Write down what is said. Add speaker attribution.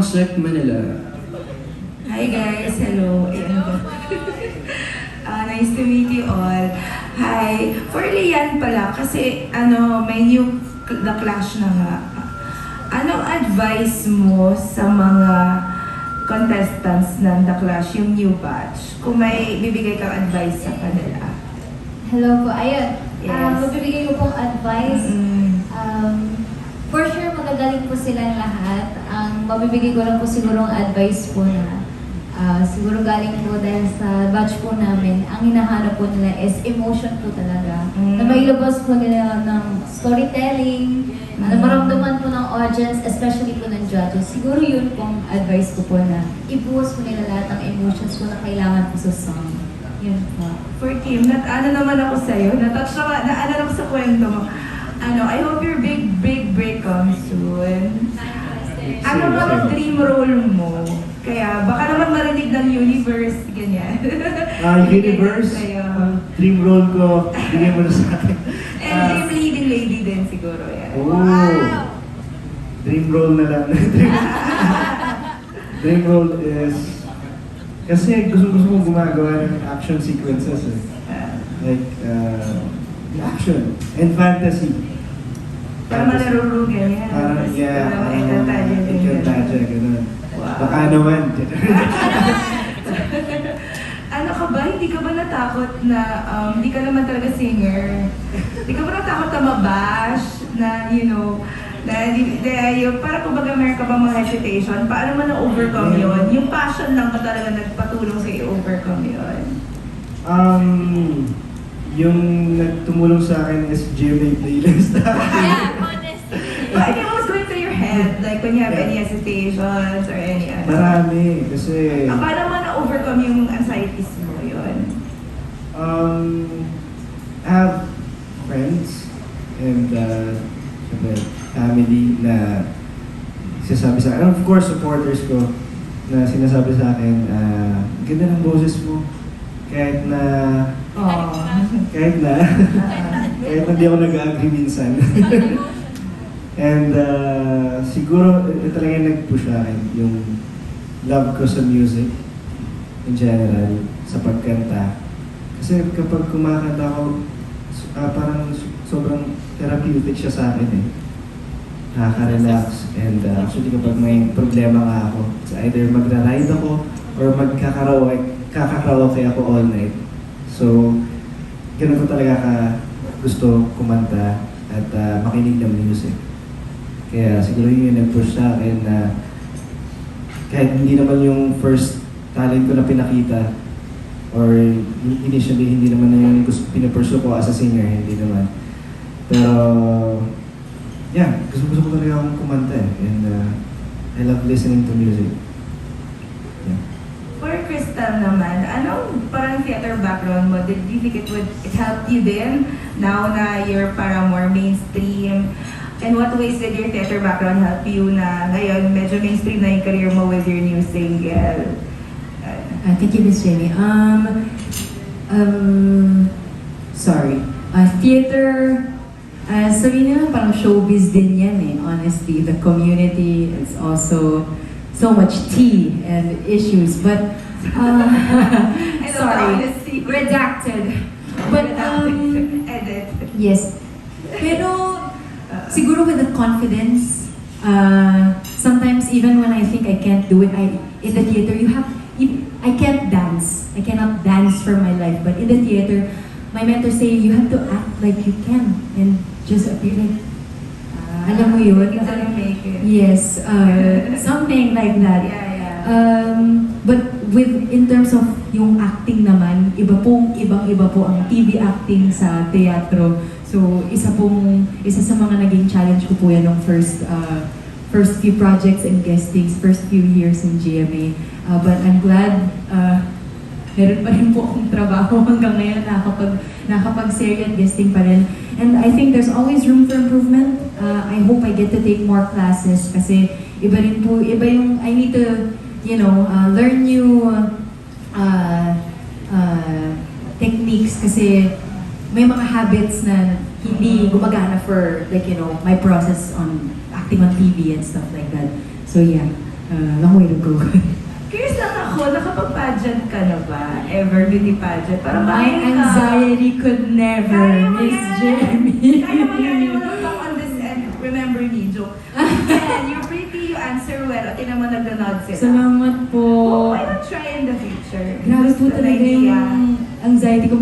Speaker 1: Sec Manila.
Speaker 2: Hi guys, hello. Ayan po. Nice to meet you all. Hi. For Lian pala, kasi may new The Clash na nga. Anong advice mo sa mga contestants ng The Clash, yung new batch? Kung may bibigay kang advice sa kanila.
Speaker 3: Hello po, ayun.
Speaker 2: Yes.
Speaker 3: Magbibigay ko pong advice. For sure, magagaling po silang lahat. Ang mabibigay ko lang po siguro ang advice po na siguro galing po dahil sa batch po namin, ang hinahanap po nila is emotion po talaga. Na mailabas po nila ng storytelling, na maramdaman po ng audience, especially po ng judges. Siguro yun pong advice ko po na ibuhos po nila lahat ng emotions po na kailangan po sa song. Yun po.
Speaker 2: For Kim, naman ako sa'yo. Natouch na ako sa kwento mo. I hope your big break comes soon. Ano ba ang dream role mo? Kaya baka naman marinig ng universe, ganyan.
Speaker 1: Universe, dream role ko, bigyan mo na sa akin.
Speaker 2: And dream leading lady din siguro yan.
Speaker 1: Oh, dream role na lang. Dream role is, kasi gusto mo gumagawa ng action sequences eh. Like, action and fantasy.
Speaker 2: Para malaro ganyan.
Speaker 1: Parang, yeah,
Speaker 2: Para
Speaker 1: Encantadia, gano'n.
Speaker 2: Wow.
Speaker 1: Baka naman.
Speaker 2: Ano ka ba? Hindi ka ba natakot na, hindi ka naman talaga singer? Hindi ka ba natakot na mabash? Na, para kumbaga meron ka bang mga hesitation? Paano mo na-overcome yun? Yung passion lang ba talaga nagpatulong sa i-overcome yun?
Speaker 1: Yung nagtumulong sa akin is GMA playlist.
Speaker 3: Yeah, honestly.
Speaker 2: But what was going through your head? Like when you have any hesitations or any
Speaker 1: Marami, kasi
Speaker 2: paano mo na-overcome yung anxieties mo yun?
Speaker 1: I have friends and family na sinasabi sa akin, and of course supporters ko na sinasabi sa akin, ganda ng boses mo. Kahit na kahit hindi ako nag-agree minsan. And siguro talaga yung nag-push sa akin yung love ko sa music in general, sa pagkanta. Kasi kapag kumakanta ako, parang sobrang therapeutic siya sa akin eh. Nakaka-relax. And actually kapag may problema nga ako, it's either magra-ride ako or kakaraoke ako all night. So, ganun ko talaga gusto kumanta at makinig ng music. Kaya siguro yun yung nag-push sa akin na kahit hindi naman yung first talent ko na pinakita or initially hindi naman na yung pinapursu ko as a singer, hindi naman. Pero, yeah, gusto ko talaga akong kumanta eh. And I love listening to music. Yeah.
Speaker 2: For Crystal naman, anong parang theater background mo? Did you think it helped you din now na you're parang more mainstream? And what ways did your theater background help you na ngayon medyo mainstream na yung career mo with your new single?
Speaker 4: Thank you, Miss Jenny. Sorry. Theater, sabihin nila parang showbiz din yan eh. Honestly, the community is also so much tea and issues, but sorry, redacted. But
Speaker 2: Edit.
Speaker 4: yes, pero siguro with the confidence, sometimes even when I think I can't do it, in the theater I can't dance. I cannot dance for my life, but in the theater, my mentors say you have to act like you can and just appear like. Alam mo yun?
Speaker 2: Make it.
Speaker 4: Yes, something like that.
Speaker 2: Yeah.
Speaker 4: But in terms of yung acting naman, ibang-iba po ang TV acting sa teatro. So, isa sa mga naging challenge ko po yan ng first few projects and guestings, first few years in GMA. But I'm glad meron pa rin po akong trabaho hanggang ngayon, nakapag-serie and guesting pa rin. And I think there's always room for improvement. I hope I get to take more classes kasi iba yung, I need to, learn new techniques kasi may mga habits na hindi gumagana for, my process on acting on TV and stuff like that. So yeah. long way to go.
Speaker 2: Curious lang ako, nakapag-pageant ka na ba? Ever beauty pageant? Parang
Speaker 4: My
Speaker 2: kaya ka.
Speaker 4: anxiety could never,
Speaker 2: Kaya mo
Speaker 4: Miss
Speaker 2: yan.
Speaker 4: Jeremy.
Speaker 2: Kaya mo yan. You will talk on this end. Remember me, joke. Yan, you're pretty, you answer well. O, tinan mo nag-nod sila.
Speaker 4: Salamat po.
Speaker 2: Oh, why not try in the future?
Speaker 4: Grabe po
Speaker 2: Just an
Speaker 4: talaga
Speaker 2: idea.
Speaker 4: yung anxiety ko.